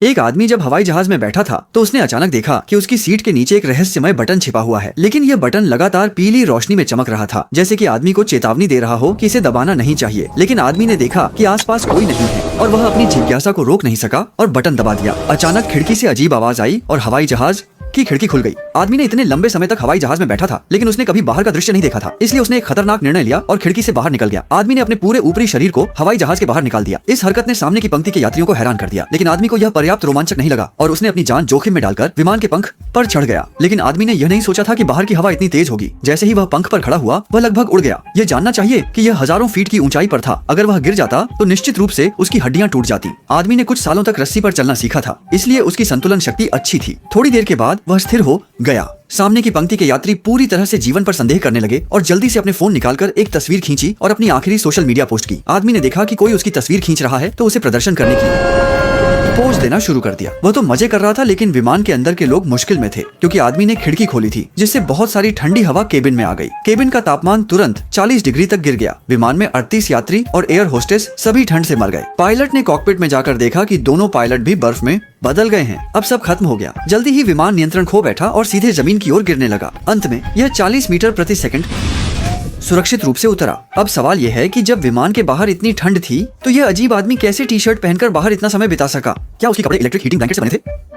एक आदमी जब हवाई जहाज में बैठा था तो उसने अचानक देखा कि उसकी सीट के नीचे एक रहस्यमय बटन छिपा हुआ है, लेकिन यह बटन लगातार पीली रोशनी में चमक रहा था, जैसे कि आदमी को चेतावनी दे रहा हो कि इसे दबाना नहीं चाहिए। लेकिन आदमी ने देखा कि आसपास कोई नहीं है और वह अपनी जिज्ञासा को रोक नहीं सका और बटन दबा दिया। अचानक खिड़की से अजीब आवाज आई और हवाई जहाज की खिड़की खुल गई। आदमी ने इतने लंबे समय तक हवाई जहाज में बैठा था, लेकिन उसने कभी बाहर का दृश्य नहीं देखा था, इसलिए उसने एक खतरनाक निर्णय लिया और खिड़की से बाहर निकल गया। आदमी ने अपने पूरे ऊपरी शरीर को हवाई जहाज के बाहर निकाल दिया। इस हरकत ने सामने की पंक्ति के यात्रियों को हैरान कर दिया, लेकिन आदमी को यह पर्याप्त रोमांचक नहीं लगा और उसने अपनी जान जोखिम में डालकर विमान के पंख पर चढ़ गया। लेकिन आदमी ने यह नहीं सोचा था कि बाहर की हवा इतनी तेज होगी। जैसे ही वह पंख पर खड़ा हुआ, वह लगभग उड़ गया। यह जानना चाहिए कि यह हजारों फीट की ऊंचाई पर था। अगर वह गिर जाता तो निश्चित रूप से उसकी हड्डियां टूट जाती। आदमी ने कुछ सालों तक रस्सी पर चलना सीखा था, इसलिए उसकी संतुलन शक्ति अच्छी थी। थोड़ी देर के बाद वह स्थिर हो गया। सामने की पंक्ति के यात्री पूरी तरह से जीवन पर संदेह करने लगे और जल्दी से अपने फोन निकालकर एक तस्वीर खींची और अपनी आखिरी सोशल मीडिया पोस्ट की। आदमी ने देखा कि कोई उसकी तस्वीर खींच रहा है तो उसे प्रदर्शन करने की पोज देना शुरू कर दिया। वह तो मजे कर रहा था, लेकिन विमान के अंदर के लोग मुश्किल में थे, क्योंकि आदमी ने खिड़की खोली थी, जिससे बहुत सारी ठंडी हवा केबिन में आ गई। केबिन का तापमान तुरंत 40 डिग्री तक गिर गया। विमान में 38 यात्री और एयर होस्टेस सभी ठंड से मर गए। पायलट ने कॉकपिट में जाकर देखा कि दोनों पायलट भी बर्फ में बदल गए हैं। अब सब खत्म हो गया। जल्दी ही विमान नियंत्रण खो बैठा और सीधे जमीन की ओर गिरने लगा। अंत में यह 40 मीटर प्रति सेकंड सुरक्षित रूप से उतरा। अब सवाल यह है कि जब विमान के बाहर इतनी ठंड थी तो यह अजीब आदमी कैसे टी शर्ट पहनकर बाहर इतना समय बिता सका? क्या उसके कपड़े इलेक्ट्रिक हीटिंग ब्लैंकेट से बने थे?